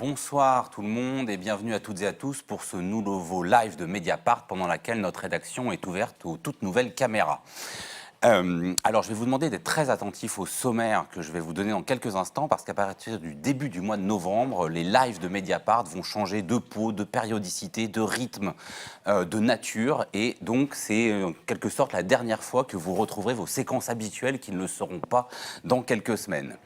Bonsoir tout le monde et bienvenue à toutes et à tous pour ce nouveau live de Mediapart pendant lequel notre rédaction est ouverte aux toutes nouvelles caméras. Alors je vais vous demander d'être très attentifs au sommaire que je vais vous donner dans quelques instants parce qu'à partir du début du mois de novembre, les lives de Mediapart vont changer de peau, de périodicité, de rythme, de nature et donc c'est en quelque sorte la dernière fois que vous retrouverez vos séquences habituelles qui ne le seront pas dans quelques semaines.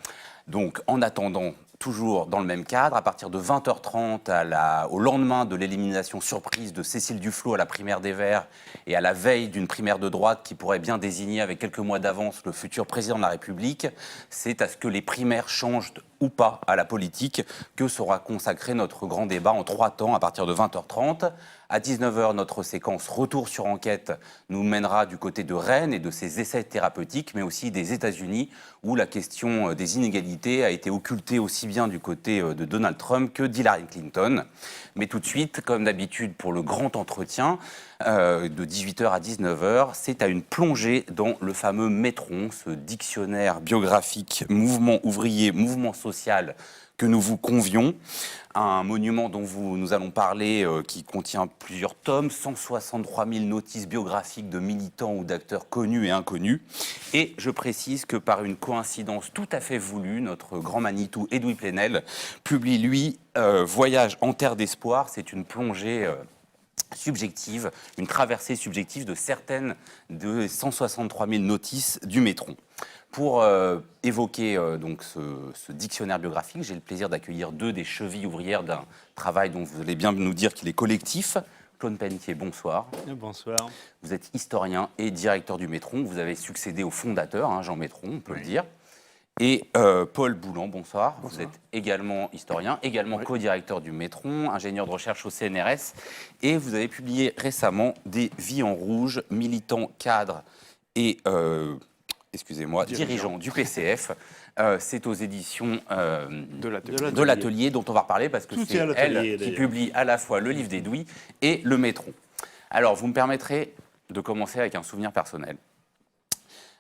Donc en attendant, toujours dans le même cadre, à partir de 20h30 au lendemain de l'élimination surprise de Cécile Duflot à la primaire des Verts et à la veille d'une primaire de droite qui pourrait bien désigner avec quelques mois d'avance le futur président de la République, c'est à ce que les primaires changent ou pas à la politique que sera consacré notre grand débat en 3 temps à partir de 20h30. À 19h, notre séquence Retour sur enquête nous mènera du côté de Rennes et de ses essais thérapeutiques, mais aussi des États-Unis, où la question des inégalités a été occultée aussi bien du côté de Donald Trump que d'Hillary Clinton. Mais tout de suite, comme d'habitude pour le grand entretien, de 18h à 19h, c'est à une plongée dans le fameux Métron, ce dictionnaire biographique mouvement ouvrier, mouvement social que nous vous convions. Un monument dont nous allons parler qui contient plusieurs tomes, 163 000 notices biographiques de militants ou d'acteurs connus et inconnus. Et je précise que par une coïncidence tout à fait voulue, notre grand Manitou Edoui Plenel publie lui Voyage en terre d'espoir. C'est une plongée subjective, une traversée subjective de certaines de 163 000 notices du Métron. Pour évoquer donc ce dictionnaire biographique, j'ai le plaisir d'accueillir 2 des chevilles ouvrières d'un travail dont vous allez bien nous dire qu'il est collectif. Claude Pelletier, bonsoir. Bonsoir. Vous êtes historien et directeur du Métron. Vous avez succédé au fondateur, Jean Métron, on peut le dire. Et Paul Boulan, bonsoir. Vous êtes également historien, également co-directeur du Métron, ingénieur de recherche au CNRS. Et vous avez publié récemment Des vies en rouge, militants, cadres et dirigeants du PCF. C'est aux éditions de l'Atelier dont on va reparler parce que c'est elle qui publie à la fois le livre d'Edoui et le Métron. Alors, vous me permettrez de commencer avec un souvenir personnel.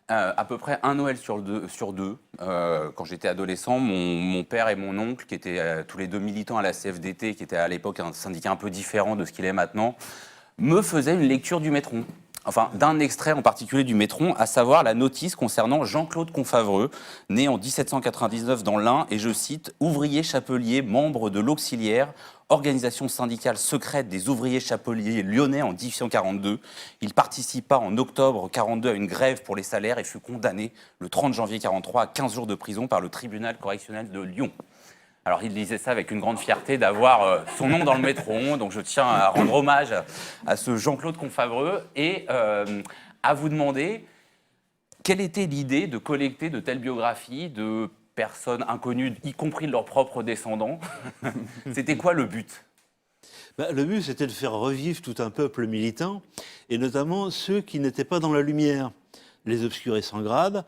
À peu près un Noël sur deux, quand j'étais adolescent, mon père et mon oncle, qui étaient tous les deux militants à la CFDT, qui était à l'époque un syndicat un peu différent de ce qu'il est maintenant, me faisaient une lecture du Métron. Enfin, d'un extrait en particulier du Métron, à savoir la notice concernant Jean-Claude Confavreux, né en 1799 dans l'Ain, et je cite, « ouvrier chapelier, membre de l'Auxiliaire, organisation syndicale secrète des ouvriers chapeliers lyonnais en 1842. Il participa en octobre 42 à une grève pour les salaires et fut condamné le 30 janvier 43 à 15 jours de prison par le tribunal correctionnel de Lyon. » Alors, il lisait ça avec une grande fierté d'avoir son nom dans le Métron. Donc, je tiens à rendre hommage à ce Jean-Claude Confavreux et à vous demander quelle était l'idée de collecter de telles biographies de personnes inconnues, y compris de leurs propres descendants. C'était quoi le but ? Le but, c'était de faire revivre tout un peuple militant, et notamment ceux qui n'étaient pas dans la lumière. Les obscurs et sans grade,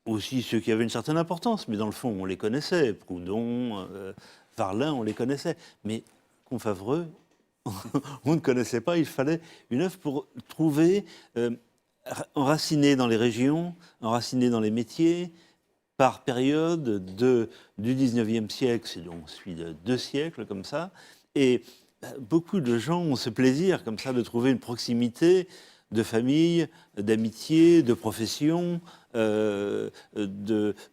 aussi ceux qui avaient une certaine importance, mais dans le fond, on les connaissait. Proudhon, Varlin, on les connaissait. Mais Confavreux, on ne connaissait pas. Il fallait une œuvre pour trouver, enraciné dans les régions, enraciné dans les métiers, par période du 19e siècle, c'est donc on suit de 2 siècles comme ça. Et beaucoup de gens ont ce plaisir comme ça de trouver une proximité de famille, d'amitié, de profession, de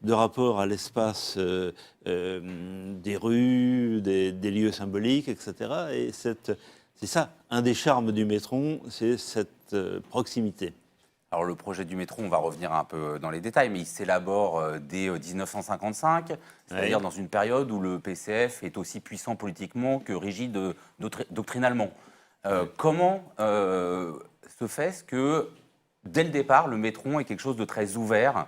rapport à l'espace des rues, des lieux symboliques, etc. Et c'est ça, un des charmes du Métron, c'est cette proximité. Alors le projet du Métron, on va revenir un peu dans les détails, mais il s'élabore dès 1955, c'est-à-dire dans une période où le PCF est aussi puissant politiquement que rigide doctrinalement. Comment se fait-ce que, dès le départ, le Métron est quelque chose de très ouvert,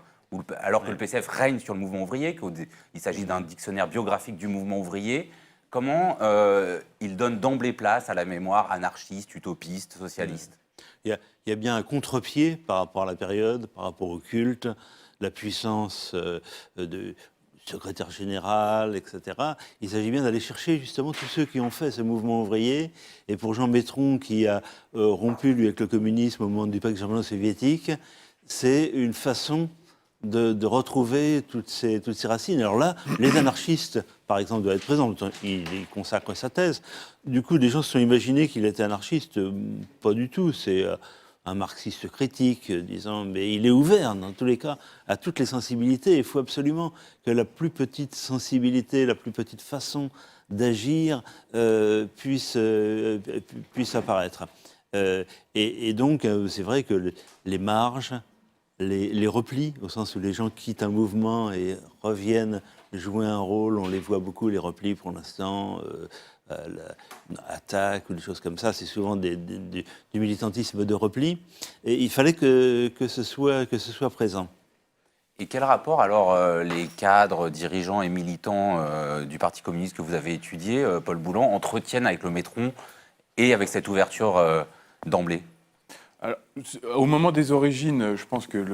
alors que le PCF règne sur le mouvement ouvrier, qu'il s'agit d'un dictionnaire biographique du mouvement ouvrier, comment il donne d'emblée place à la mémoire anarchiste, utopiste, socialiste ? Il y a bien un contre-pied par rapport à la période, par rapport au culte, la puissance de secrétaire général, etc. Il s'agit bien d'aller chercher justement tous ceux qui ont fait ce mouvement ouvrier. Et pour Jean Métron, qui a rompu lui avec le communisme au moment du pacte germano-soviétique, c'est une façon de retrouver toutes ces racines. Alors là, les anarchistes, par exemple, doivent être présents. Il consacre sa thèse. Du coup, des gens se sont imaginés qu'il était anarchiste. Pas du tout. C'est un marxiste critique, disant, mais il est ouvert, dans tous les cas, à toutes les sensibilités. Il faut absolument que la plus petite sensibilité, la plus petite façon d'agir puisse apparaître. Et donc, c'est vrai que les marges, les replis, au sens où les gens quittent un mouvement et reviennent jouer un rôle, on les voit beaucoup, les replis pour l'instant, attaque ou des choses comme ça, c'est souvent du militantisme de repli. Et il fallait que ce soit présent. Et quel rapport alors les cadres, dirigeants et militants du Parti communiste que vous avez étudié, Paul Boulan, entretiennent avec le Métron et avec cette ouverture d'emblée? Alors, au moment des origines, je pense que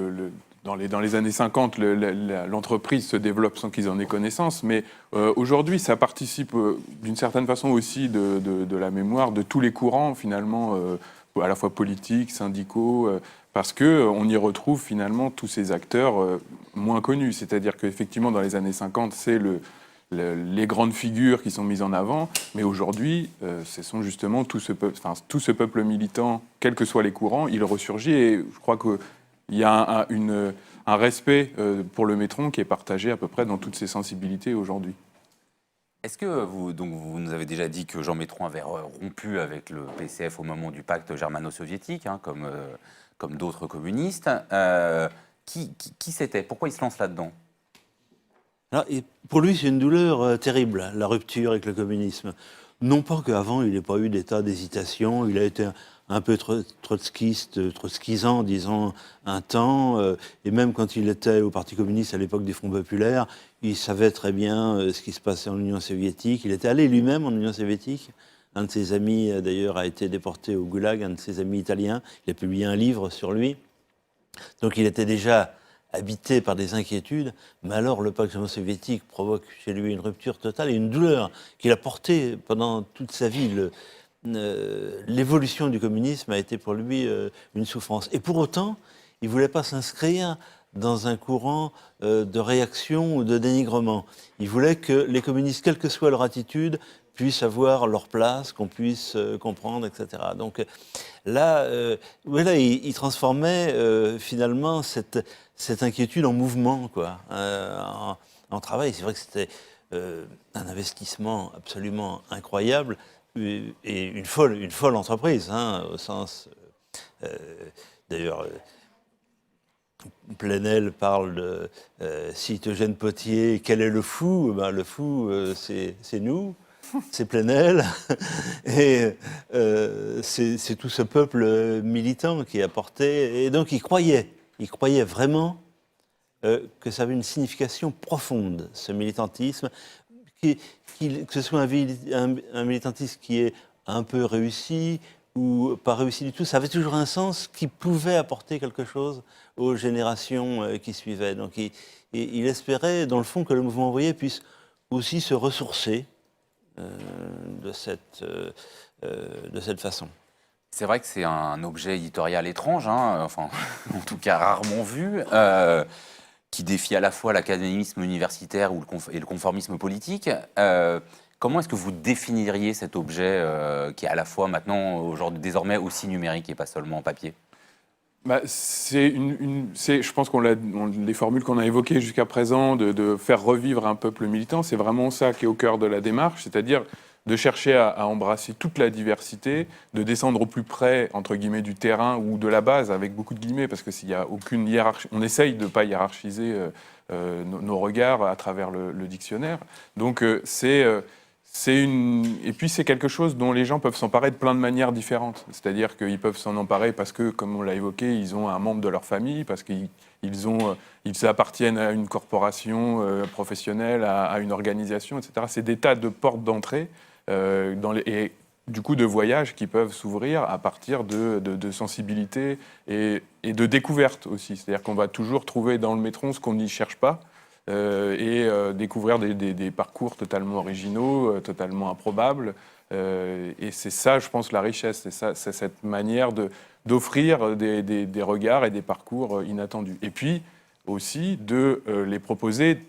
dans les années 50, l'entreprise se développe sans qu'ils en aient connaissance, mais aujourd'hui, ça participe d'une certaine façon aussi de la mémoire de tous les courants, finalement, à la fois politiques, syndicaux, parce qu'on y retrouve finalement tous ces acteurs moins connus. C'est-à-dire qu'effectivement, dans les années 50, c'est les grandes figures qui sont mises en avant, mais aujourd'hui, ce sont justement tout ce peuple militant, quels que soient les courants, il ressurgit, et je crois qu'il y a un respect pour le Métron qui est partagé à peu près dans toutes ses sensibilités aujourd'hui. Est-ce que vous nous avez déjà dit que Jean Métron avait rompu avec le PCF au moment du pacte germano-soviétique, hein, comme d'autres communistes. Qui c'était? Pourquoi il se lance là-dedans? Alors, pour lui, c'est une douleur terrible, la rupture avec le communisme. Non pas qu'avant, il n'ait pas eu d'état d'hésitation, il a été un peu trotskisant, disons, un temps, et même quand il était au Parti communiste à l'époque des Fronts populaires, il savait très bien ce qui se passait en Union soviétique. Il était allé lui-même en Union soviétique. Un de ses amis, d'ailleurs, a été déporté au Goulag, un de ses amis italiens. Il a publié un livre sur lui. Donc il était déjà habité par des inquiétudes, mais alors le pacte germano-soviétique provoque chez lui une rupture totale et une douleur qu'il a portée pendant toute sa vie. L'évolution du communisme a été pour lui une souffrance. Et pour autant, il ne voulait pas s'inscrire dans un courant de réaction ou de dénigrement. Il voulait que les communistes, quelle que soit leur attitude, puissent avoir leur place, qu'on puisse comprendre, etc. Donc là, voilà, il transformait finalement cette inquiétude en mouvement, quoi, en travail. C'est vrai que c'était un investissement absolument incroyable et une folle entreprise, hein, au sens... D'ailleurs... Plenel parle de cite Eugène Pottier, quel est le fou? Ben, le fou, c'est nous, c'est Plenel, et c'est tout ce peuple militant qui a porté. Et donc il croyait vraiment que ça avait une signification profonde, ce militantisme, que ce soit un militantisme qui est un peu réussi ou pas réussi du tout, ça avait toujours un sens qui pouvait apporter quelque chose aux générations qui suivaient. Donc il espérait, dans le fond, que le mouvement ouvrier puisse aussi se ressourcer de cette façon. C'est vrai que c'est un objet éditorial étrange, hein, enfin, en tout cas rarement vu, qui défie à la fois l'académisme universitaire et le conformisme politique. Comment est-ce que vous définiriez cet objet qui est à la fois maintenant, aujourd'hui, désormais aussi numérique et pas seulement en papier? Bah, je pense les formules qu'on a évoquées jusqu'à présent, de faire revivre un peuple militant, c'est vraiment ça qui est au cœur de la démarche, c'est-à-dire de chercher à embrasser toute la diversité, de descendre au plus près, entre guillemets, du terrain ou de la base, avec beaucoup de guillemets, parce que s'il n'y a aucune hiérarchie, on essaye de ne pas hiérarchiser nos regards à travers le dictionnaire. Donc et puis c'est quelque chose dont les gens peuvent s'emparer de plein de manières différentes. C'est-à-dire qu'ils peuvent s'en emparer parce que, comme on l'a évoqué, ils ont un membre de leur famille, parce qu'ils appartiennent à une corporation professionnelle, à une organisation, etc. C'est des tas de portes d'entrée et du coup de voyages qui peuvent s'ouvrir à partir de sensibilité et de découverte aussi. C'est-à-dire qu'on va toujours trouver dans le Métron ce qu'on n'y cherche pas. Découvrir des parcours totalement originaux, totalement improbables. Et c'est ça, je pense, la richesse. C'est cette manière d'offrir des regards et des parcours inattendus. Et puis, aussi de les proposer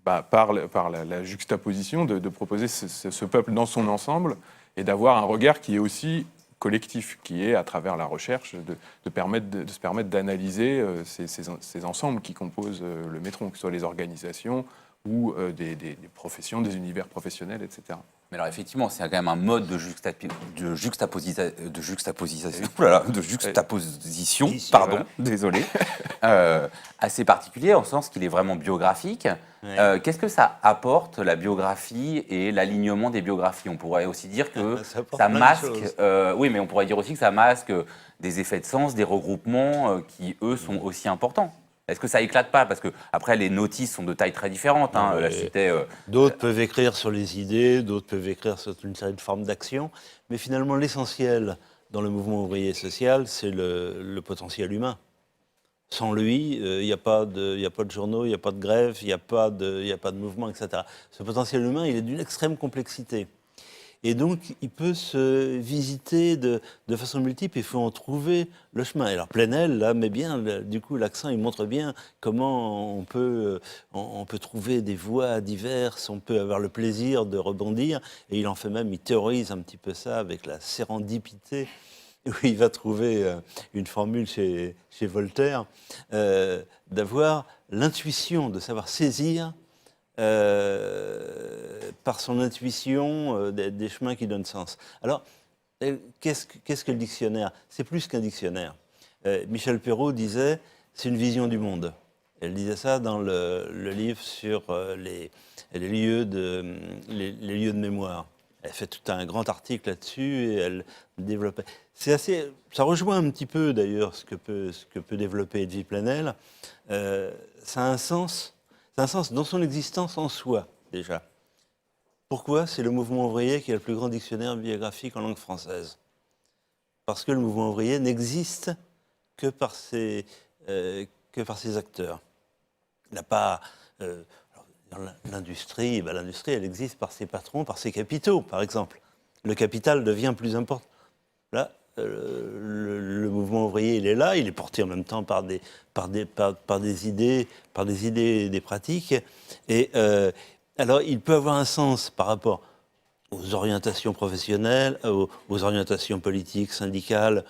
par la juxtaposition, de proposer ce peuple dans son ensemble et d'avoir un regard qui est aussi collectif, qui est, à travers la recherche, de se permettre d'analyser ces ensembles qui composent le métron, que ce soit les organisations ou des professions, des univers professionnels, etc. Mais alors effectivement, c'est quand même un mode de juxtaposition, pardon, Voilà. désolé, assez particulier, en sens qu'il est vraiment biographique. Ouais. Qu'est-ce que ça apporte, la biographie et l'alignement des biographies? On pourrait aussi dire que Ça apporte ça plein de masque, choses. oui, mais on pourrait dire aussi que ça masque des effets de sens, des regroupements qui, eux, sont aussi importants. Est-ce que ça éclate pas? Parce que après, les notices sont de tailles très différentes. Hein. Ouais. Là, je citais, D'autres peuvent écrire sur les idées, d'autres peuvent écrire sur une série de formes d'action, mais finalement l'essentiel dans le mouvement ouvrier social, c'est le potentiel humain. Sans lui, il n'y a pas de journaux, il n'y a pas de grève, il n'y a pas de mouvement, etc. Ce potentiel humain, il est d'une extrême complexité. Et donc, il peut se visiter de façon multiple, il faut en trouver le chemin. Et alors, Plenel, là, met bien, du coup, l'accent, il montre bien comment on peut trouver des voies diverses, on peut avoir le plaisir de rebondir, et il en fait même, il théorise un petit peu ça avec la sérendipité, où il va trouver une formule chez Voltaire, d'avoir l'intuition, de savoir saisir par son intuition des chemins qui donnent sens. Alors, qu'est-ce que le dictionnaire? C'est plus qu'un dictionnaire. Michel Perrault disait, c'est une vision du monde. Elle disait ça dans le livre sur les lieux de mémoire. Elle fait tout un grand article là-dessus et elle développait. Ça rejoint un petit peu d'ailleurs ce que peut développer Edwy Plenel. Ça a un sens. C'est un sens dans son existence en soi, déjà. Pourquoi? C'est le mouvement ouvrier qui a le plus grand dictionnaire biographique en langue française. Parce que le mouvement ouvrier n'existe que par ses acteurs. Il n'a pas... dans l'industrie, l'industrie, elle existe par ses patrons, par ses capitaux, par exemple. Le capital devient plus important. Là, le mouvement ouvrier, il est là, il est porté en même temps par des idées et des pratiques. Et alors, il peut avoir un sens par rapport aux orientations professionnelles, aux orientations politiques, syndicales,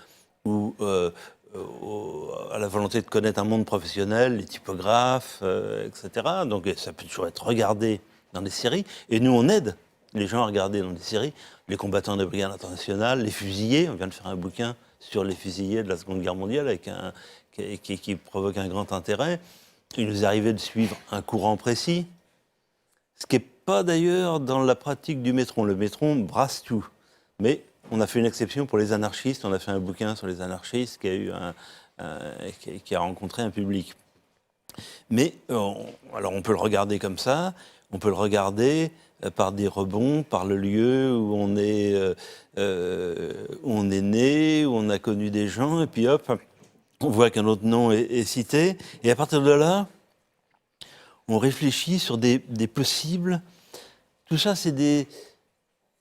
ou à la volonté de connaître un monde professionnel, les typographes, etc. Donc, ça peut toujours être regardé dans des séries. Et nous, on aide les gens à regarder dans des séries les combattants de la Brigade internationale, les fusillés. On vient de faire un bouquin sur les fusillés de la Seconde Guerre mondiale qui provoque un grand intérêt. Il nous est arrivé de suivre un courant précis, ce qui n'est pas d'ailleurs dans la pratique du métron. Le métron brasse tout. Mais on a fait une exception pour les anarchistes. On a fait un bouquin sur les anarchistes qui a rencontré un public. Mais alors on peut le regarder comme ça, on peut le regarder par des rebonds, par le lieu où on est né, où on a connu des gens, et puis hop, on voit qu'un autre nom est cité. Et à partir de là, on réfléchit sur des possibles. Tout ça, ce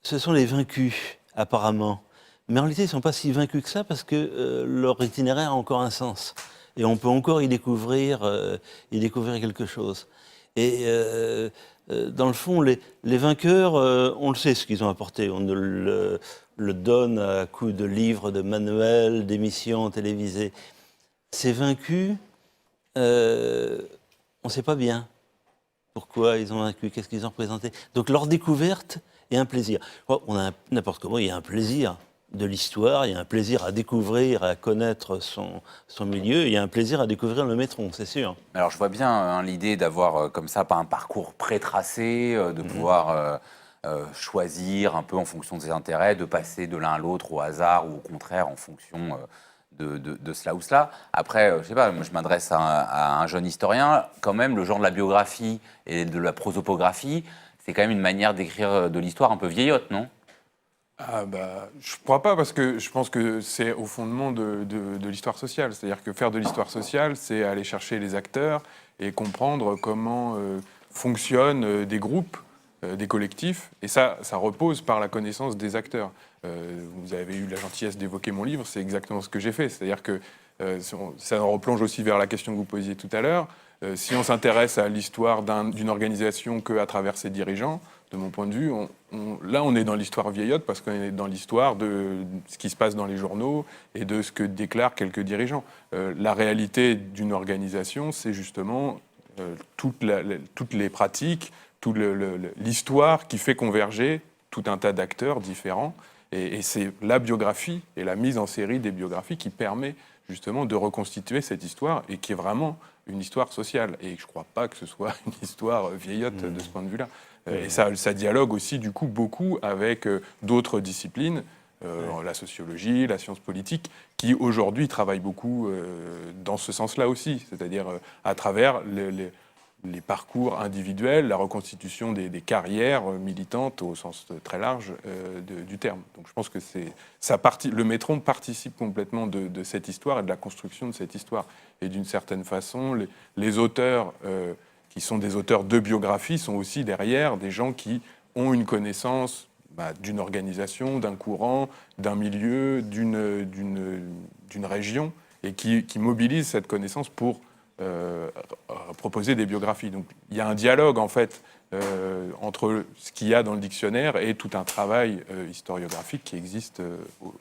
sont les vaincus, apparemment. Mais en réalité, ils ne sont pas si vaincus que ça parce que leur itinéraire a encore un sens. Et on peut encore y découvrir quelque chose. Et dans le fond, les vainqueurs, on le sait ce qu'ils ont apporté. On le donne à coups de livres, de manuels, d'émissions télévisées. Ces vaincus, on ne sait pas bien pourquoi ils ont vaincu, qu'est-ce qu'ils ont représenté. Donc leur découverte est un plaisir. N'importe comment, il y a un plaisir de l'histoire, il y a un plaisir à découvrir, à connaître son milieu, il y a un plaisir à découvrir le métron, c'est sûr. Alors je vois bien l'idée d'avoir comme ça, pas un parcours pré-tracé, de pouvoir choisir un peu en fonction de ses intérêts, de passer de l'un à l'autre au hasard ou au contraire en fonction de cela ou cela. Après, je sais pas, moi, je m'adresse à un jeune historien, quand même le genre de la biographie et de la prosopographie, c'est quand même une manière d'écrire de l'histoire un peu vieillotte, non? Je ne crois pas, parce que je pense que c'est au fondement de l'histoire sociale. C'est-à-dire que faire de l'histoire sociale, c'est aller chercher les acteurs et comprendre comment fonctionnent des groupes, des collectifs. Et ça repose par la connaissance des acteurs. Vous avez eu la gentillesse d'évoquer mon livre, c'est exactement ce que j'ai fait. C'est-à-dire que ça replonge aussi vers la question que vous posiez tout à l'heure. Si on s'intéresse à l'histoire d'une organisation qu'à travers ses dirigeants, de mon point de vue, là on est dans l'histoire vieillotte parce qu'on est dans l'histoire de ce qui se passe dans les journaux et de ce que déclarent quelques dirigeants. La réalité d'une organisation, c'est justement toutes les pratiques, toute l'histoire qui fait converger tout un tas d'acteurs différents. Et c'est la biographie et la mise en série des biographies qui permet justement de reconstituer cette histoire et qui est vraiment une histoire sociale. Et je ne crois pas que ce soit une histoire vieillotte de ce point de vue-là. Et ça dialogue aussi du coup beaucoup avec d'autres disciplines, la sociologie, la science politique, qui aujourd'hui travaillent beaucoup dans ce sens-là aussi, c'est-à-dire à travers les parcours individuels, la reconstitution des carrières militantes au sens très large du terme. Donc je pense que le Métron participe complètement de cette histoire et de la construction de cette histoire. Et d'une certaine façon, les auteurs qui sont des auteurs de biographie sont aussi derrière des gens qui ont une connaissance d'une organisation, d'un courant, d'un milieu, d'une région, et qui mobilisent cette connaissance pour proposer des biographies. Donc il y a un dialogue en fait entre ce qu'il y a dans le dictionnaire et tout un travail historiographique qui existe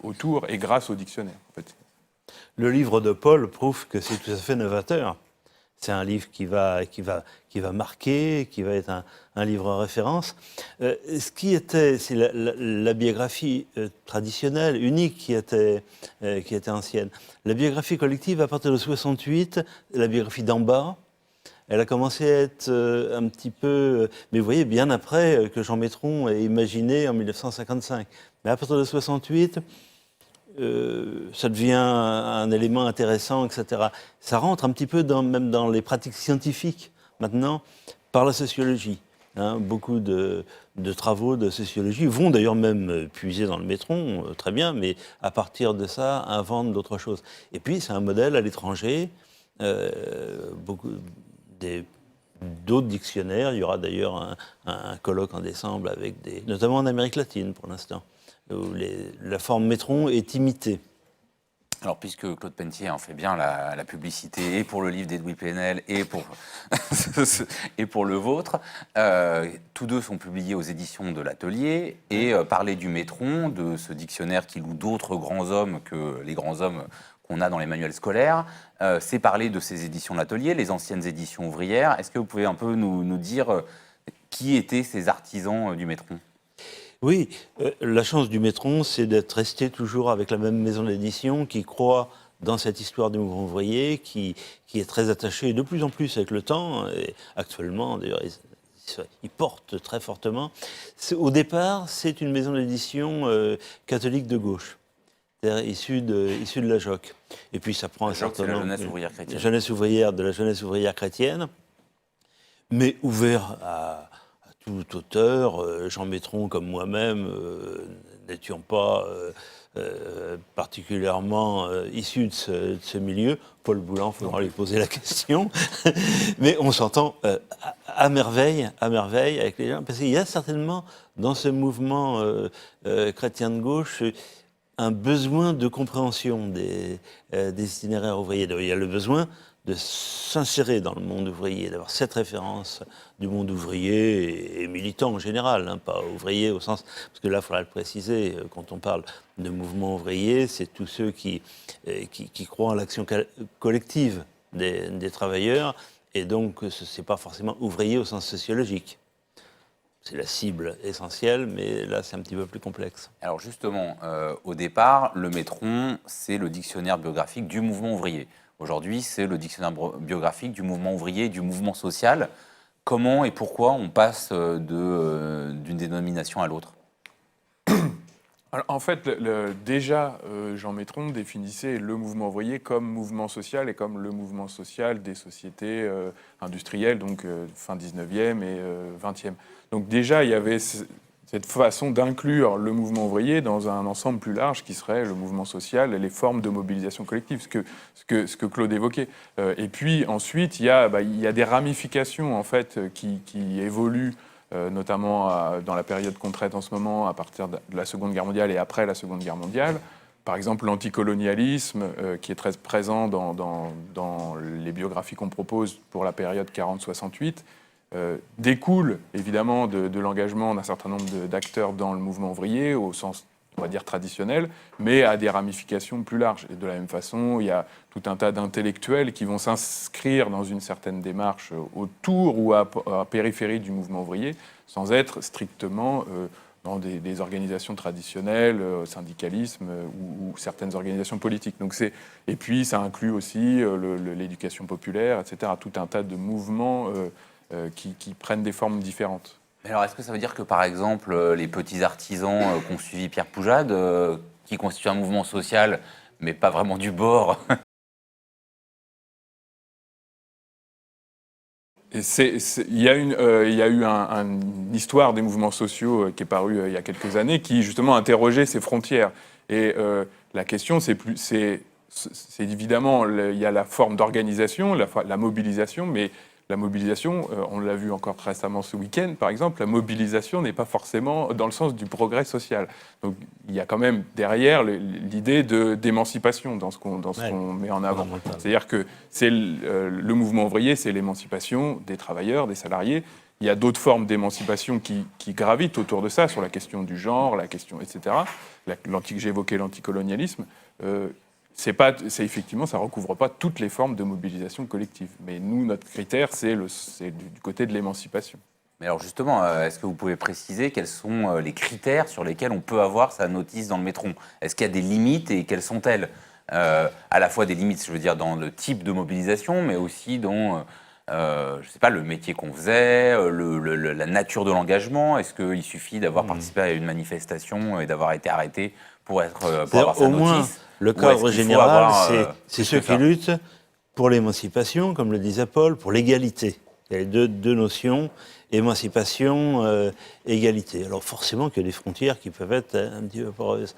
autour et grâce au dictionnaire. En fait. Le livre de Paul prouve que c'est tout à fait novateur. C'est un livre qui va marquer, qui va être un livre référence. Ce qui était, c'est la biographie traditionnelle, unique, qui était ancienne. La biographie collective, à partir de 68, la biographie d'en bas, elle a commencé à être un petit peu... Mais vous voyez, bien après que Jean Métron ait imaginé en 1955. Mais à partir de 68... ça devient un élément intéressant, etc. Ça rentre un petit peu même dans les pratiques scientifiques, maintenant, par la sociologie. Beaucoup de travaux de sociologie vont d'ailleurs même puiser dans le Métron, très bien, mais à partir de ça, inventent d'autres choses. Et puis, c'est un modèle à l'étranger. D'autres dictionnaires. Il y aura d'ailleurs un colloque en décembre, notamment en Amérique latine, pour l'instant, où la forme Métron est imitée. Alors, puisque Claude Pentier en fait bien la publicité, et pour le livre d'Edoui Plenel, et pour le vôtre, tous deux sont publiés aux éditions de l'Atelier, et parler du Métron, de ce dictionnaire qui loue d'autres grands hommes que les grands hommes qu'on a dans les manuels scolaires, c'est parler de ces éditions de l'Atelier, les anciennes éditions ouvrières. Est-ce que vous pouvez un peu nous dire qui étaient ces artisans du Métron ? Oui, la chance du Métron, c'est d'être resté toujours avec la même maison d'édition qui croit dans cette histoire du mouvement ouvrier, qui est très attachée de plus en plus avec le temps. Et actuellement, d'ailleurs, il porte très fortement. Au départ, c'est une maison d'édition catholique de gauche, c'est-à-dire issue de la JOC. Et puis ça prend un certain nombre... La jeunesse ouvrière chrétienne. La jeunesse ouvrière de la jeunesse ouvrière chrétienne, mais ouvert à tout auteur, Jean Métron comme moi-même, n'étions pas particulièrement issus de ce milieu. Paul Boulan, il faudra lui poser la question. Mais on s'entend à merveille avec les gens, parce qu'il y a certainement dans ce mouvement chrétien de gauche un besoin de compréhension des itinéraires ouvriers. Il y a le besoin de s'insérer dans le monde ouvrier, d'avoir cette référence du monde ouvrier et militant en général, pas ouvrier au sens... Parce que là, il faudra le préciser, quand on parle de mouvement ouvrier, c'est tous ceux qui croient en l'action collective des travailleurs, et donc ce n'est pas forcément ouvrier au sens sociologique. C'est la cible essentielle, mais là, c'est un petit peu plus complexe. Alors justement, au départ, le Métron, c'est le dictionnaire biographique du mouvement ouvrier. Aujourd'hui, c'est le dictionnaire biographique du mouvement ouvrier et du mouvement social. Comment et pourquoi on passe d'une dénomination à l'autre ? Alors, en fait, déjà, Jean Métron définissait le mouvement ouvrier comme mouvement social et comme le mouvement social des sociétés industrielles, donc fin 19e et 20e. Donc déjà, il y avait cette façon d'inclure le mouvement ouvrier dans un ensemble plus large qui serait le mouvement social et les formes de mobilisation collective, ce que Claude évoquait. Et puis ensuite, il y a des ramifications en fait, qui évoluent, notamment dans la période qu'on traite en ce moment, à partir de la Seconde Guerre mondiale et après la Seconde Guerre mondiale, par exemple, l'anticolonialisme, qui est très présent dans les biographies qu'on propose pour la période 40-68, découle évidemment de l'engagement d'un certain nombre d'acteurs dans le mouvement ouvrier, au sens, on va dire, traditionnel, mais à des ramifications plus larges. Et de la même façon, il y a tout un tas d'intellectuels qui vont s'inscrire dans une certaine démarche autour ou à périphérie du mouvement ouvrier, sans être strictement dans des organisations traditionnelles, syndicalisme ou certaines organisations politiques. Et puis ça inclut aussi l'éducation populaire, etc. Tout un tas de mouvements qui prennent des formes différentes. Alors, est-ce que ça veut dire que, par exemple, les petits artisans qu'ont suivi Pierre Poujade, qui constituent un mouvement social, mais pas vraiment du bord, Il y a eu une histoire des mouvements sociaux qui est parue il y a quelques années, qui justement interrogeait ces frontières. Et la question, c'est évidemment, il y a la forme d'organisation, la mobilisation, mais la mobilisation, on l'a vu encore très récemment ce week-end, par exemple, la mobilisation n'est pas forcément dans le sens du progrès social. Donc il y a quand même derrière l'idée d'émancipation dans ce qu'on met en avant. C'est-à-dire que le mouvement ouvrier, c'est l'émancipation des travailleurs, des salariés. Il y a d'autres formes d'émancipation qui gravitent autour de ça, sur la question du genre, la question, etc. J'ai évoqué l'anticolonialisme. Effectivement, ça ne recouvre pas toutes les formes de mobilisation collective. Mais nous, notre critère, c'est du côté de l'émancipation. Mais alors justement, est-ce que vous pouvez préciser quels sont les critères sur lesquels on peut avoir sa notice dans le métron? Est-ce qu'il y a des limites et quelles sont-elles? À la fois des limites, je veux dire, dans le type de mobilisation, mais aussi dans, je sais pas, le métier qu'on faisait, la nature de l'engagement. Est-ce qu'il suffit d'avoir participé à une manifestation et d'avoir été arrêté pour avoir sa au moins, notice? le cadre général, c'est ceux qui luttent pour l'émancipation, comme le disait Paul, pour l'égalité. Il y a deux notions, émancipation, égalité. Alors forcément qu'il y a des frontières qui peuvent être un petit peu poreuses.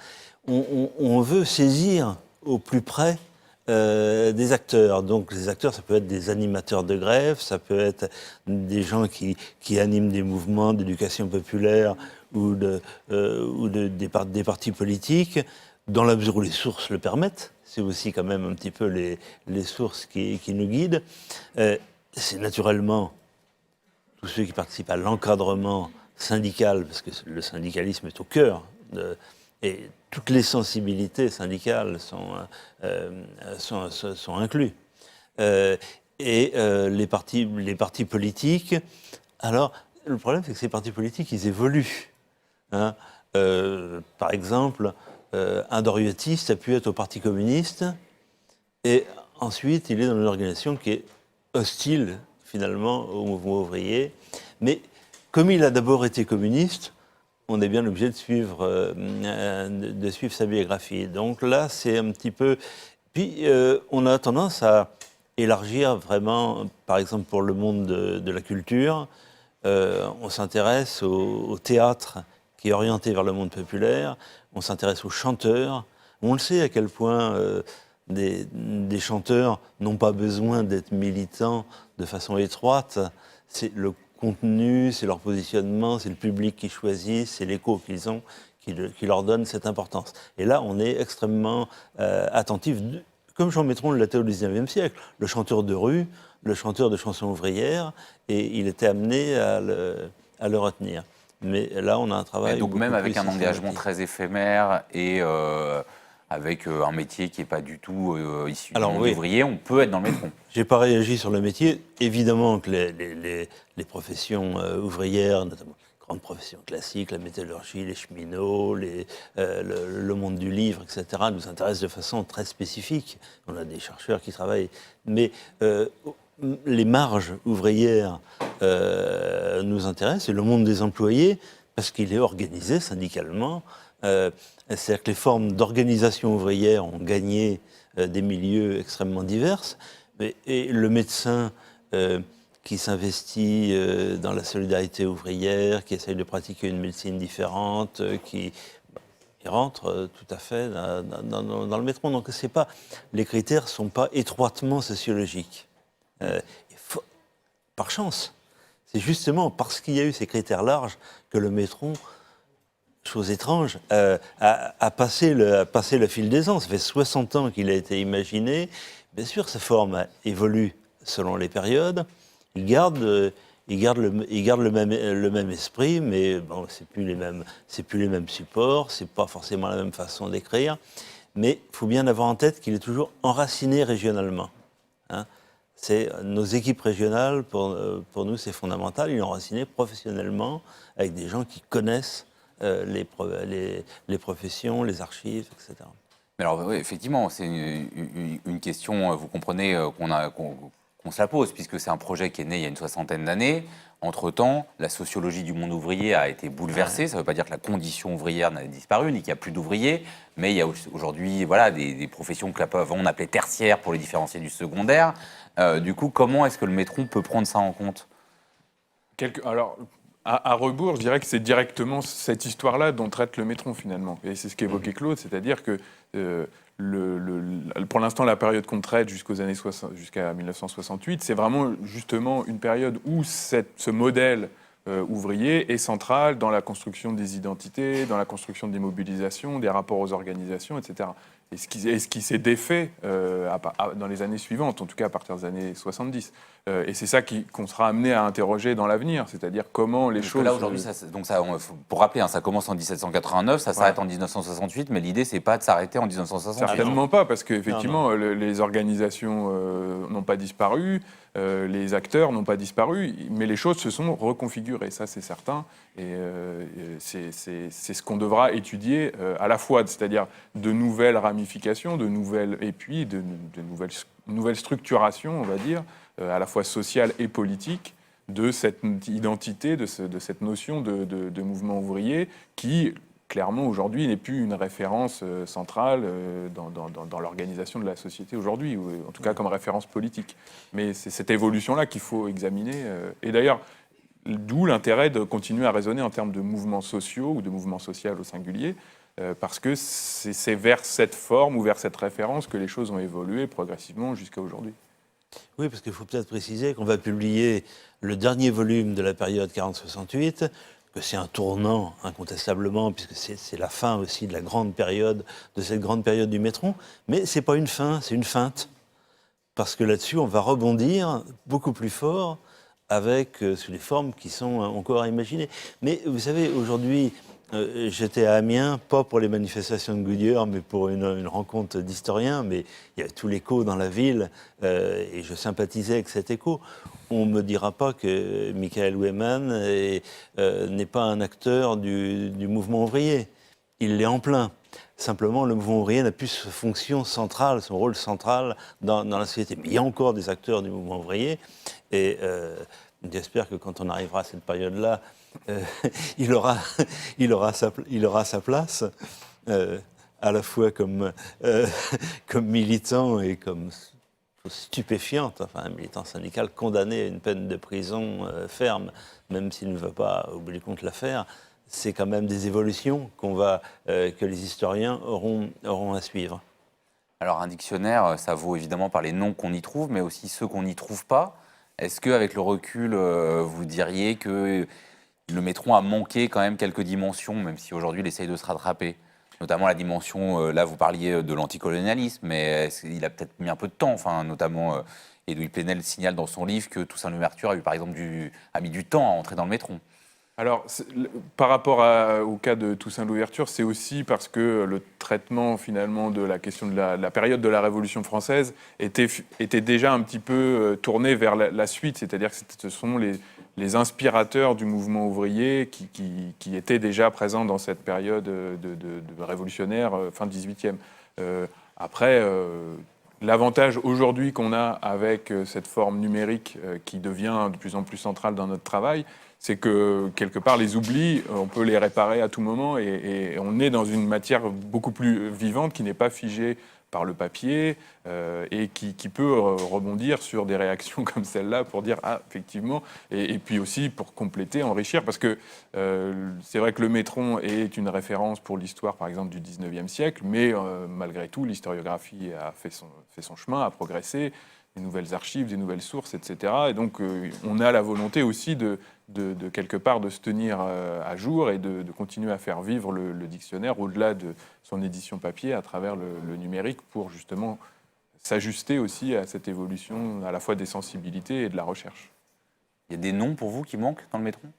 On veut saisir au plus près des acteurs. Donc les acteurs, ça peut être des animateurs de grève, ça peut être des gens qui animent des mouvements d'éducation populaire ou des partis politiques, dans la mesure où les sources le permettent. C'est aussi quand même un petit peu les sources qui nous guident. C'est naturellement tous ceux qui participent à l'encadrement syndical, parce que le syndicalisme est au cœur, et toutes les sensibilités syndicales sont inclus. Et les partis politiques, alors le problème c'est que ces partis politiques, ils évoluent. Hein. Par exemple, un doriotiste a pu être au Parti communiste, et ensuite il est dans une organisation qui est hostile finalement au mouvement ouvrier. Mais comme il a d'abord été communiste, on est bien obligé de suivre sa biographie. Donc là, c'est un petit peu... Puis on a tendance à élargir vraiment, par exemple pour le monde de la culture, on s'intéresse au théâtre qui est orienté vers le monde populaire, on s'intéresse aux chanteurs. On le sait à quel point des chanteurs n'ont pas besoin d'être militants de façon étroite. C'est le contenu, c'est leur positionnement, c'est le public qu'ils choisissent, c'est l'écho qu'ils ont qui leur donne cette importance. Et là, on est extrêmement attentif, comme Jean Métron l'était au XIXe siècle, le chanteur de rue, le chanteur de chansons ouvrières, et il était amené à le retenir. Mais là, on a un travail... Et donc même avec un engagement très éphémère et avec un métier qui n'est pas du tout issu du monde ouvrier, on peut être dans le métron. Je n'ai pas réagi sur le métier. Évidemment que les professions ouvrières, notamment les grandes professions classiques, la métallurgie, les cheminots, le monde du livre, etc., nous intéressent de façon très spécifique. On a des chercheurs qui travaillent. Mais les marges ouvrières nous intéressent, et le monde des employés, parce qu'il est organisé syndicalement. C'est-à-dire que les formes d'organisation ouvrière ont gagné des milieux extrêmement divers, et le médecin qui s'investit dans la solidarité ouvrière, qui essaye de pratiquer une médecine différente, qui rentre tout à fait dans le métron. Donc les critères ne sont pas étroitement sociologiques. Par chance, c'est justement parce qu'il y a eu ces critères larges que le métron chose étrange, a passé le fil des ans. Ça fait 60 ans qu'il a été imaginé. Bien sûr, sa forme évolue selon les périodes. Il garde le même esprit, mais bon, c'est plus les mêmes supports, c'est pas forcément la même façon d'écrire. Mais il faut bien avoir en tête qu'il est toujours enraciné régionalement. Hein. Nos équipes régionales, pour nous, c'est fondamental. Il est enraciné professionnellement avec des gens qui connaissent les professions, les archives, etc. Mais alors, oui, effectivement, c'est une question, vous comprenez, qu'on se la pose, puisque c'est un projet qui est né il y a une soixantaine d'années. Entre-temps, la sociologie du monde ouvrier a été bouleversée. Ça ne veut pas dire que la condition ouvrière n'a disparu, ni qu'il n'y a plus d'ouvriers, mais il y a aujourd'hui des professions qu'avant on appelait tertiaires pour les différencier du secondaire. Du coup, comment est-ce que le métron peut prendre ça en compte ? Alors, à rebours, je dirais que c'est directement cette histoire-là dont traite le métron, finalement. Et c'est ce qu'évoquait Claude, c'est-à-dire que pour l'instant, la période qu'on traite jusqu'à 1968, c'est vraiment justement une période où ce modèle ouvrier est central dans la construction des identités, dans la construction des mobilisations, des rapports aux organisations, etc. Et ce qui s'est défait dans les années suivantes, en tout cas à partir des années 70. Et c'est ça qu'on sera amené à interroger dans l'avenir, c'est-à-dire comment les choses... Là, aujourd'hui, pour rappeler, ça commence en 1789, ça s'arrête en 1968, mais l'idée, c'est pas de s'arrêter en 1968. Certainement pas, parce qu'effectivement, les organisations n'ont pas disparu, les acteurs n'ont pas disparu, mais les choses se sont reconfigurées, ça c'est certain. Et c'est ce qu'on devra étudier à la fois, c'est-à-dire de nouvelles ramifications, et puis de nouvelles structurations, on va dire, à la fois sociales et politiques, de cette identité, de cette notion de mouvement ouvrier qui, clairement, aujourd'hui, n'est plus une référence centrale dans l'organisation de la société aujourd'hui, ou en tout cas comme référence politique. Mais c'est cette évolution-là qu'il faut examiner. Et d'ailleurs, d'où l'intérêt de continuer à raisonner en termes de mouvements sociaux ou de mouvements sociaux au singulier, parce que c'est vers cette forme ou vers cette référence que les choses ont évolué progressivement jusqu'à aujourd'hui. Oui, parce qu'il faut peut-être préciser qu'on va publier le dernier volume de la période 40-68, que c'est un tournant, incontestablement, puisque c'est la fin aussi de cette grande période du métron, mais ce n'est pas une fin, c'est une feinte. Parce que là-dessus, on va rebondir beaucoup plus fort sous des formes qui sont encore à imaginer. Mais vous savez, aujourd'hui, j'étais à Amiens, pas pour les manifestations de Goodyear, mais pour une rencontre d'historiens, mais il y avait tout l'écho dans la ville, et je sympathisais avec cet écho. On ne me dira pas que Michael Weyman n'est pas un acteur du mouvement ouvrier. Il l'est en plein. Simplement, le mouvement ouvrier n'a plus sa fonction centrale, son rôle central dans la société. Mais il y a encore des acteurs du mouvement ouvrier, et j'espère que quand on arrivera à cette période-là, il aura sa place, à la fois comme militant et comme stupéfiante, enfin un militant syndical condamné à une peine de prison ferme, même s'il ne veut pas, au bout du compte, la faire. C'est quand même des évolutions que les historiens auront à suivre. Alors un dictionnaire, ça vaut évidemment par les noms qu'on y trouve, mais aussi ceux qu'on n'y trouve pas. Est-ce qu'avec le recul, vous diriez que le métron a manqué quand même quelques dimensions, même si aujourd'hui il essaye de se rattraper, notamment la dimension, là vous parliez de l'anticolonialisme, mais il a peut-être mis un peu de temps, enfin, notamment Edoui Plenel signale dans son livre que Toussaint Louverture a mis du temps à entrer dans le métron. Alors, par rapport au cas de Toussaint Louverture, c'est aussi parce que le traitement finalement de la question de la période de la Révolution française était déjà un petit peu tourné vers la suite, c'est-à-dire que ce sont les inspirateurs du mouvement ouvrier qui étaient déjà présents dans cette période de révolutionnaire fin 18e. Après, l'avantage aujourd'hui qu'on a avec cette forme numérique qui devient de plus en plus centrale dans notre travail, c'est que, quelque part, les oublis, on peut les réparer à tout moment et on est dans une matière beaucoup plus vivante qui n'est pas figée par le papier et qui peut rebondir sur des réactions comme celle-là pour dire « Ah, effectivement », et puis aussi pour compléter, enrichir, parce que c'est vrai que le métron est une référence pour l'histoire, par exemple, du 19e siècle, mais malgré tout, l'historiographie a fait son chemin, a progressé. nouvelles archives, des nouvelles sources, etc. Et donc, on a la volonté aussi de quelque part de se tenir à jour et de continuer à faire vivre le dictionnaire au-delà de son édition papier à travers le numérique pour justement s'ajuster aussi à cette évolution à la fois des sensibilités et de la recherche. Il y a des noms pour vous qui manquent dans le métron?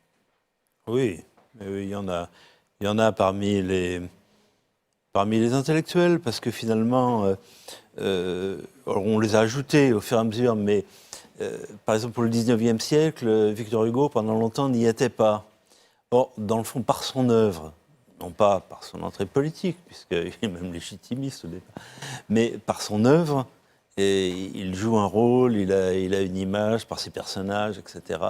Oui, il y en a. Il y en a parmi les intellectuels, parce que finalement, on les a ajoutés au fur et à mesure, mais par exemple, pour le 19e siècle, Victor Hugo, pendant longtemps, n'y était pas. Or, dans le fond, par son œuvre, non pas par son entrée politique, puisqu'il est même légitimiste au départ, mais par son œuvre, et il joue un rôle, il a une image par ses personnages, etc.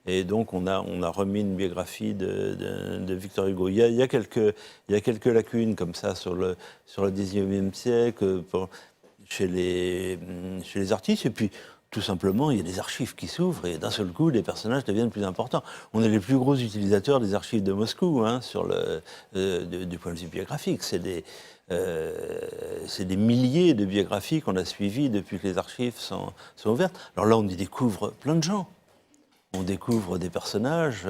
Et donc, on a remis une biographie de Victor Hugo. Il y a quelques lacunes comme ça sur le 19e siècle, chez les artistes, et puis tout simplement, il y a des archives qui s'ouvrent et d'un seul coup, les personnages deviennent plus importants. On est les plus gros utilisateurs des archives de Moscou, hein, du point de vue biographique. C'est des milliers de biographies qu'on a suivies depuis que les archives sont ouvertes. Alors là, on y découvre plein de gens. On découvre des personnages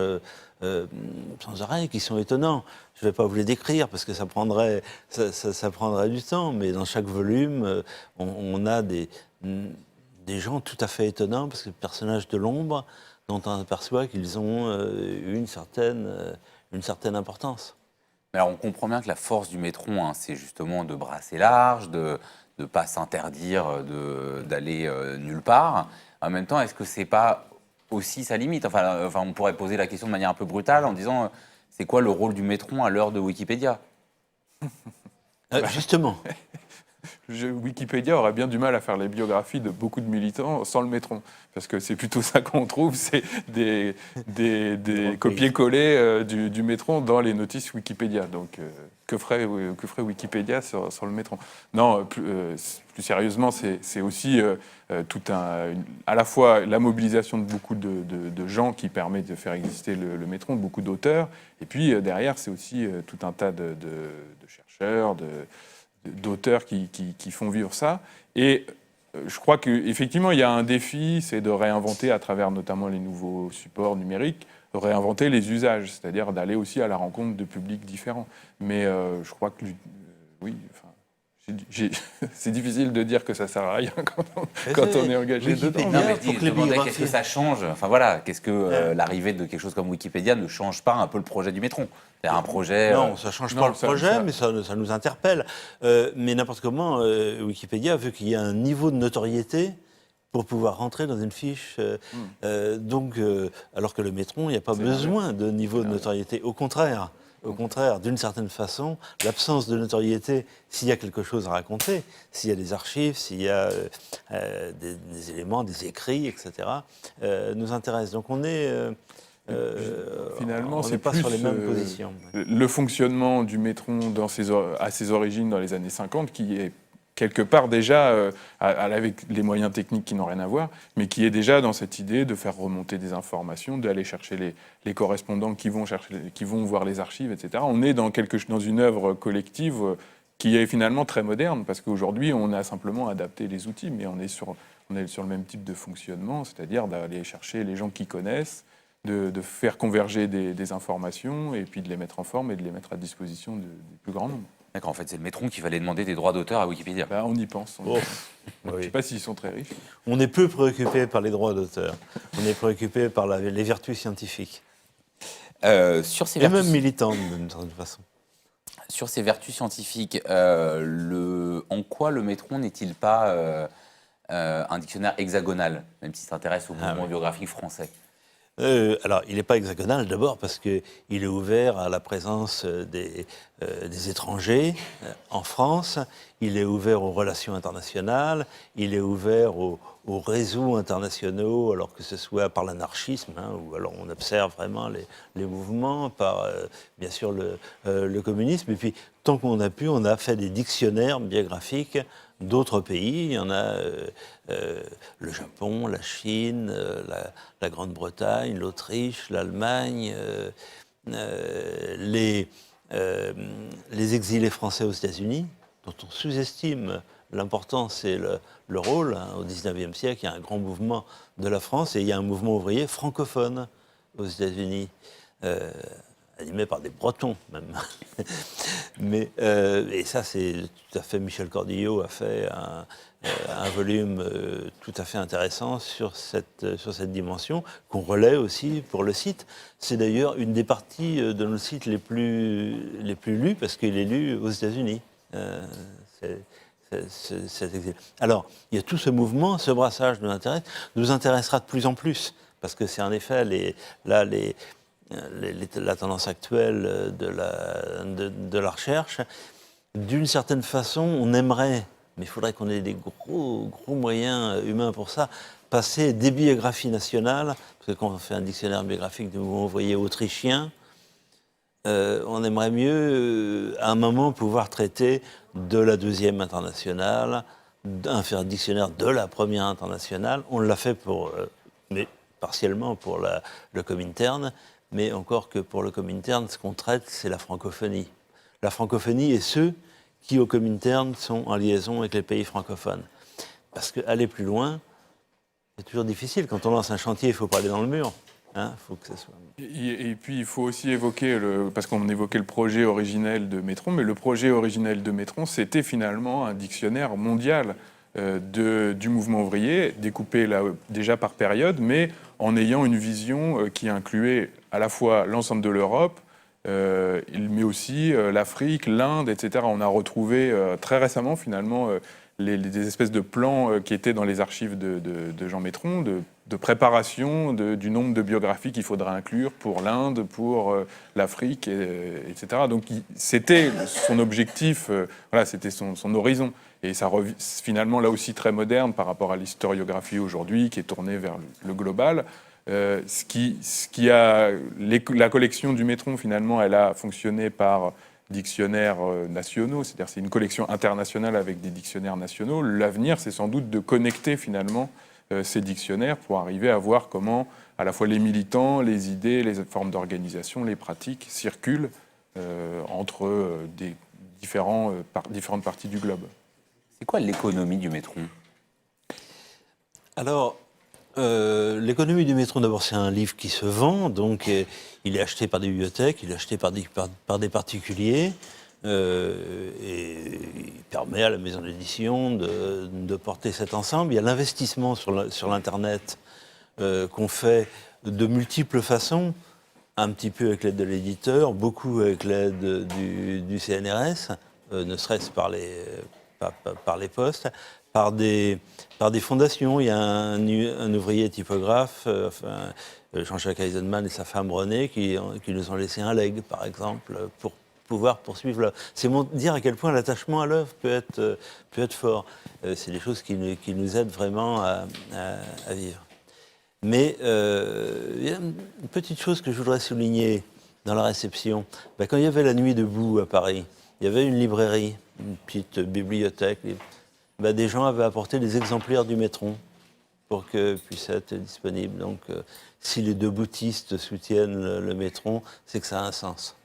sans arrêt qui sont étonnants. Je ne vais pas vous les décrire parce que ça prendrait du temps, mais dans chaque volume, on a des gens tout à fait étonnants, parce que les personnages de l'ombre, dont on aperçoit qu'ils ont une certaine importance. Alors on comprend bien que la force du métron, hein, c'est justement de brasser large, de ne pas s'interdire d'aller nulle part. En même temps, est-ce que c'est pas aussi sa limite? Enfin, on pourrait poser la question de manière un peu brutale en disant c'est quoi le rôle du métron à l'heure de Wikipédia? Justement. Wikipédia aurait bien du mal à faire les biographies de beaucoup de militants sans le métron, parce que c'est plutôt ça qu'on trouve, c'est des copier-coller du métron dans les notices Wikipédia. Donc, que ferait Wikipédia sur le métron? Non, plus sérieusement, c'est aussi à la fois la mobilisation de beaucoup de gens qui permet de faire exister le métron, beaucoup d'auteurs, et puis derrière, c'est aussi tout un tas de chercheurs, d'auteurs qui font vivre ça. Et je crois qu'effectivement, il y a un défi, c'est de réinventer, à travers notamment les nouveaux supports numériques, de réinventer les usages, c'est-à-dire d'aller aussi à la rencontre de publics différents. Mais je crois que, oui, enfin, c'est difficile de dire que ça sert à rien quand on est engagé dedans. Non, mais je demandais qu'est-ce que ça change. Enfin voilà, qu'est-ce que l'arrivée de quelque chose comme Wikipédia ne change pas un peu le projet du métron? C'est un projet. Non, ça ne change pas le projet, mais ça nous interpelle. Mais n'importe comment, Wikipédia veut qu'il y ait un niveau de notoriété pour pouvoir rentrer dans une fiche. Donc, alors que le métron, il n'y a pas besoin de niveau de notoriété. Au contraire, d'une certaine façon, l'absence de notoriété, s'il y a quelque chose à raconter, s'il y a des archives, s'il y a des éléments, des écrits, etc., nous intéresse. Donc on est... Finalement, on n'est pas sur les mêmes positions. Le fonctionnement du métron à ses origines dans les années 50, qui est quelque part déjà, avec les moyens techniques qui n'ont rien à voir, mais qui est déjà dans cette idée de faire remonter des informations, d'aller chercher les correspondants qui vont voir les archives, etc. On est dans une œuvre collective qui est finalement très moderne, parce qu'aujourd'hui, on a simplement adapté les outils, mais on est sur le même type de fonctionnement, c'est-à-dire d'aller chercher les gens qui connaissent, de faire converger des informations, et puis de les mettre en forme et de les mettre à disposition du plus grand nombre. D'accord, en fait, c'est le métron qui va aller demander des droits d'auteur à Wikipédia. On y pense. Oui. Je ne sais pas s'ils sont très riches. On est peu préoccupé par les droits d'auteur. On est préoccupé par les vertus scientifiques. Sur ces vertus... même militantes, d'une certaine façon. Sur ces vertus scientifiques, en quoi le métron n'est-il pas un dictionnaire hexagonal, même s'il s'intéresse au mouvement biographique français? Alors, il n'est pas hexagonal d'abord parce qu'il est ouvert à la présence des étrangers en France, il est ouvert aux relations internationales, il est ouvert aux réseaux internationaux, alors que ce soit par l'anarchisme, où alors on observe vraiment les mouvements, par bien sûr le communisme, et puis tant qu'on a pu, on a fait des dictionnaires biographiques d'autres pays. Il y en a le Japon, la Chine, la Grande-Bretagne, l'Autriche, l'Allemagne, les exilés français aux États-Unis, dont on sous-estime L'important, c'est le rôle. Au XIXe siècle, il y a un grand mouvement de la France et il y a un mouvement ouvrier francophone aux États-Unis, animé par des Bretons même. Et ça, c'est tout à fait... Michel Cordillo a fait un volume tout à fait intéressant sur cette dimension, qu'on relaie aussi pour le site. C'est d'ailleurs une des parties de nos sites les plus lues, parce qu'il est lu aux États-Unis. Cet exil. Alors, il y a tout ce mouvement, ce brassage nous intéressera de plus en plus, parce que c'est en effet la tendance actuelle de la recherche. D'une certaine façon, on aimerait, mais il faudrait qu'on ait des gros moyens humains pour ça, passer des biographies nationales, parce que quand on fait un dictionnaire biographique du mouvement ouvrier autrichien, on aimerait mieux, à un moment, pouvoir traiter de la deuxième internationale, faire un dictionnaire de la première internationale. On l'a fait mais partiellement pour le Comintern, mais encore que pour le Comintern, ce qu'on traite, c'est la francophonie. La francophonie et ceux qui, au Comintern, sont en liaison avec les pays francophones. Parce qu'aller plus loin, c'est toujours difficile. Quand on lance un chantier, il ne faut pas aller dans le mur. Faut que ça soit... Et puis, il faut aussi évoquer, parce qu'on évoquait le projet originel de Métron, mais le projet originel de Métron, c'était finalement un dictionnaire mondial du mouvement ouvrier, découpé là, déjà par période, mais en ayant une vision qui incluait à la fois l'ensemble de l'Europe, mais aussi l'Afrique, l'Inde, etc. On a retrouvé très récemment, finalement, des espèces de plans qui étaient dans les archives de Jean Métron, de préparation du nombre de biographies qu'il faudrait inclure pour l'Inde, pour l'Afrique, etc. Donc c'était son objectif, voilà, c'était son horizon. Et ça finalement là aussi très moderne par rapport à l'historiographie aujourd'hui qui est tournée vers le global. La collection du Métron, finalement, elle a fonctionné par dictionnaires nationaux, c'est-à-dire c'est une collection internationale avec des dictionnaires nationaux. L'avenir, c'est sans doute de connecter finalement ces dictionnaires pour arriver à voir comment à la fois les militants, les idées, les formes d'organisation, les pratiques circulent entre différentes parties du globe. C'est quoi l'économie du Métron ? Alors, l'économie du Métron, d'abord, c'est un livre qui se vend, donc il est acheté par des bibliothèques, il est acheté par des particuliers, et il permet à la maison d'édition de porter cet ensemble. Il y a l'investissement sur l'Internet qu'on fait de multiples façons, un petit peu avec l'aide de l'éditeur, beaucoup avec l'aide du CNRS, ne serait-ce par les postes, par des fondations. Il y a un ouvrier typographe, Jean-Jacques Eisenman et sa femme Renée, qui nous ont laissé un legs, par exemple, pour pouvoir poursuivre l'œuvre. C'est dire à quel point l'attachement à l'œuvre peut être fort. C'est des choses qui nous aident vraiment à vivre. Mais il y a une petite chose que je voudrais souligner dans la réception. Quand il y avait la Nuit debout à Paris, il y avait une librairie, une petite bibliothèque. Des gens avaient apporté des exemplaires du Métron pour que puisse être disponible. Donc, si les deboutistes soutiennent le Métron, c'est que ça a un sens.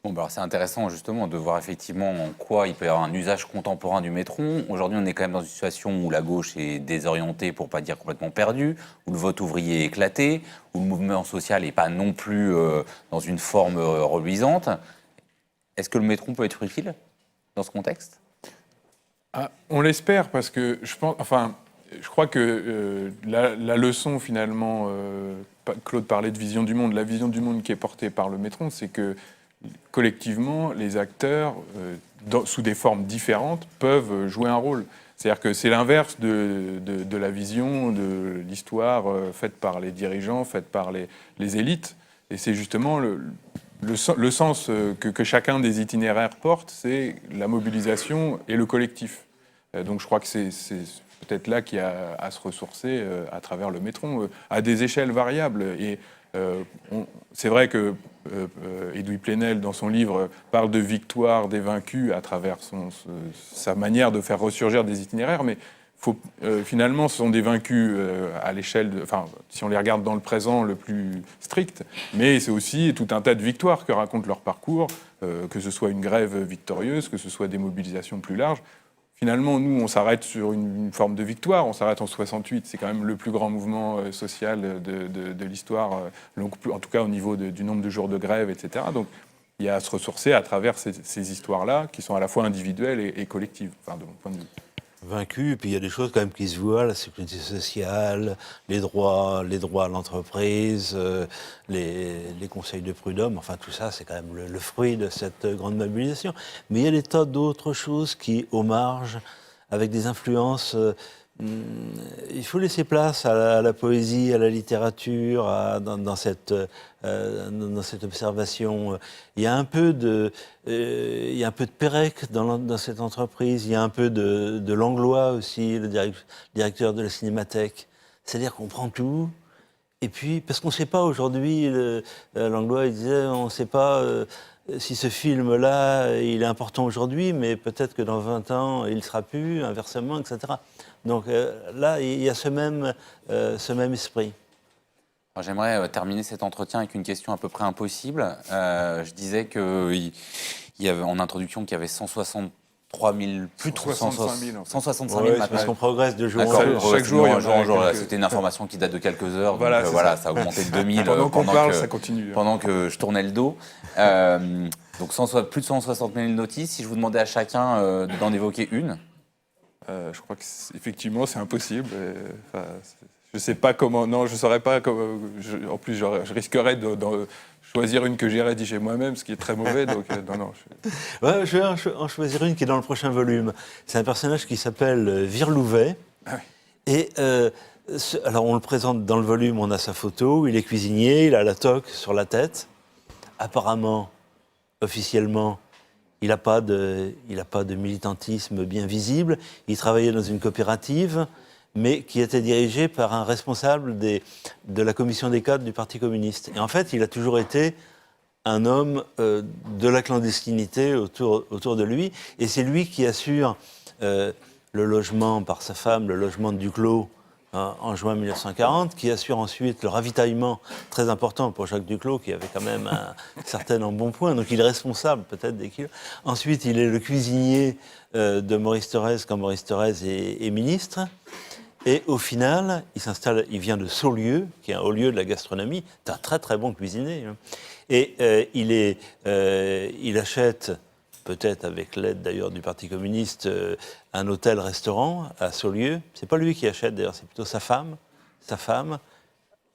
Bon, c'est intéressant justement de voir effectivement en quoi il peut y avoir un usage contemporain du Métron. Aujourd'hui, on est quand même dans une situation où la gauche est désorientée, pour ne pas dire complètement perdue, où le vote ouvrier est éclaté, où le mouvement social n'est pas non plus dans une forme reluisante. Est-ce que le Métron peut être utile dans ce contexte ? On l'espère, parce que je crois que la leçon finalement, Claude parlait de vision du monde, la vision du monde qui est portée par le Métron, c'est que collectivement, les acteurs, sous des formes différentes, peuvent jouer un rôle. C'est-à-dire que c'est l'inverse de la vision de l'histoire faite par les dirigeants, faite par les élites. Et c'est justement le sens que chacun des itinéraires porte, c'est la mobilisation et le collectif. Donc je crois que c'est peut-être là qu'il y a à se ressourcer à travers le Métron, à des échelles variables. Et c'est vrai que Edoui Plenel, dans son livre, parle de victoire des vaincus à travers sa manière de faire ressurgir des itinéraires, mais finalement, ce sont des vaincus à l'échelle si on les regarde dans le présent le plus strict, mais c'est aussi tout un tas de victoires que raconte leur parcours, que ce soit une grève victorieuse, que ce soit des mobilisations plus larges. finalement, nous, on s'arrête sur une forme de victoire. On s'arrête en 68. C'est quand même le plus grand mouvement social de l'histoire, en tout cas au niveau du nombre de jours de grève, etc. Donc, il y a à se ressourcer à travers ces histoires-là, qui sont à la fois individuelles et collectives, enfin, de mon point de vue. Vaincu, et puis il y a des choses quand même qui se voient, la sécurité sociale, les droits à l'entreprise, les conseils de prud'homme, enfin tout ça c'est quand même le fruit de cette grande mobilisation. Mais il y a des tas d'autres choses qui, aux marges, avec des influences, il faut laisser place à la poésie, à la littérature, dans cette observation. Il y a un peu de Pérec dans cette entreprise, il y a un peu de Langlois aussi, le directeur de la Cinémathèque. C'est-à-dire qu'on prend tout, et puis, parce qu'on ne sait pas aujourd'hui, Langlois il disait, on ne sait pas si ce film-là, il est important aujourd'hui, mais peut-être que dans 20 ans, il ne sera plus, inversement, etc. Donc là, il y a ce même esprit. J'aimerais terminer cet entretien avec une question à peu près impossible. Je disais qu'il y avait en introduction qu'il y avait 163 000, Plus de 165 000. 165 000 Ouais, maintenant. parce qu'on progresse de jour en D'accord, jour. Chaque jour, il y en a un jour. quelques- C'était une information qui date de quelques heures. Voilà, donc c'est voilà, ça. ça a augmenté de 2000 Pendant qu'on parle, que, ça continue. pendant que je tournais le dos. Donc plus de 160 000 notices. Si je vous demandais à chacun d'en évoquer une. Je crois qu'effectivement, c'est impossible. Je ne sais pas comment. Non, je ne saurais pas comment. En plus, je risquerais de choisir une que j'ai rédigée moi-même, ce qui est très mauvais. Donc, non. Ouais, je vais en choisir une qui est dans le prochain volume. C'est un personnage qui s'appelle Virlouvet. Ah oui. Et alors, on le présente dans le volume, on a sa photo, il est cuisinier, il a la toque sur la tête. Apparemment, officiellement, il n'a pas de militantisme bien visible. Il travaillait dans une coopérative, mais qui était dirigée par un responsable de la commission des cadres du Parti communiste. Et en fait, il a toujours été un homme de la clandestinité autour de lui. Et c'est lui qui assure le logement par sa femme, le logement de Duclos, en juin 1940, qui assure ensuite le ravitaillement très important pour Jacques Duclos, qui avait quand même un certain embonpoint, donc il est responsable peut-être des kilos. Ensuite, il est le cuisinier de Maurice Thorez quand Maurice Thorez est ministre. Et au final, il vient de Saulieu, qui est un haut lieu de la gastronomie, c'est un très très bon cuisinier. Et il achète, peut-être avec l'aide d'ailleurs du Parti communiste, un hôtel-restaurant à Saulieu. C'est pas lui qui achète d'ailleurs, c'est plutôt sa femme. Sa femme,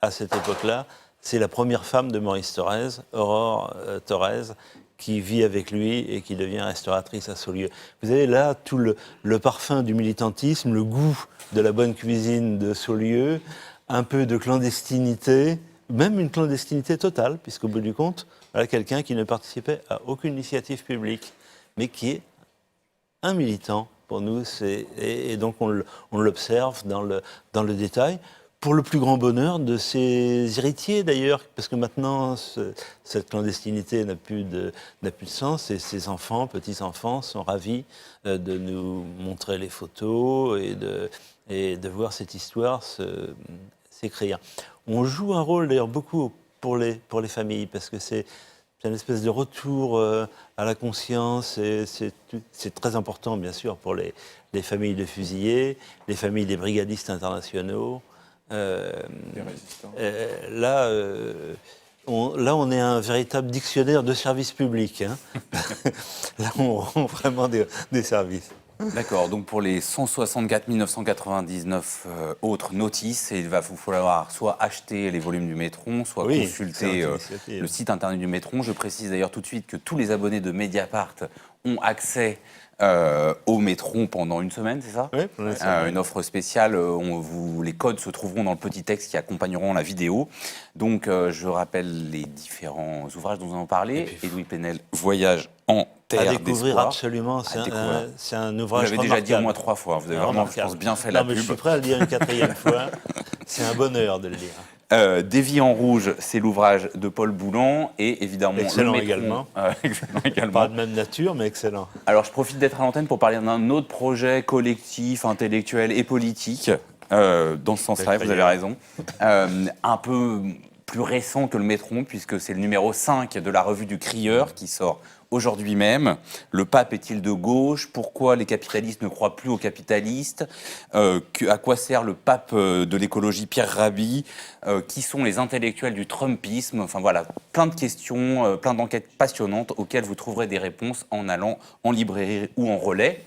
à cette époque-là, c'est la première femme de Maurice Thorez, Aurore Thorez, qui vit avec lui et qui devient restauratrice à Saulieu. Vous avez là tout le parfum du militantisme, le goût de la bonne cuisine de Saulieu, un peu de clandestinité, même une clandestinité totale, puisqu'au bout du compte, voilà quelqu'un qui ne participait à aucune initiative publique, mais qui est un militant pour nous. Et donc on l'observe dans le détail, pour le plus grand bonheur de ses héritiers d'ailleurs, parce que maintenant cette clandestinité n'a plus de sens, et ses enfants, petits-enfants sont ravis de nous montrer les photos et de voir cette histoire s'écrire. On joue un rôle d'ailleurs beaucoup pour les familles, parce que c'est une espèce de retour à la conscience, et c'est très important bien sûr pour les familles de fusillés, les familles des brigadistes internationaux. Les résistants. Là, on est un véritable dictionnaire de services publics. Hein. Là, on rend vraiment des services. D'accord, donc pour les 164 999 autres notices, il va vous falloir soit acheter les volumes du Métron, soit consulter le site internet du Métron. Je précise d'ailleurs tout de suite que tous les abonnés de Mediapart ont accès au Métron pendant une semaine, c'est ça? Oui, une offre spéciale. Les codes se trouveront dans le petit texte qui accompagneront la vidéo. Donc, je rappelle les différents ouvrages dont nous avons parlé. Edoui Plenel, Voyage en terre d'espoir. À découvrir absolument. C'est un ouvrage remarquable. Vous l'avez déjà dit au moins 3 fois. Vous avez vraiment, je pense, bien fait la pub. Je suis prêt à le dire une 4e fois. C'est un bonheur de le lire. Des vies en rouge, c'est l'ouvrage de Paul Boulan, et évidemment excellent le Métron, également. Excellent également. Pas de même nature, mais excellent. Alors je profite d'être à l'antenne pour parler d'un autre projet collectif, intellectuel et politique. Dans ce sens-là, vous avez raison. Un peu plus récent que le Métron, puisque c'est le numéro 5 de la revue du Crieur qui sort aujourd'hui même. Le pape est-il de gauche? Pourquoi les capitalistes ne croient plus aux capitalistes? À quoi sert le pape de l'écologie, Pierre Rabhi? Qui sont les intellectuels du Trumpisme? Enfin voilà, plein de questions, plein d'enquêtes passionnantes auxquelles vous trouverez des réponses en allant en librairie ou en relais.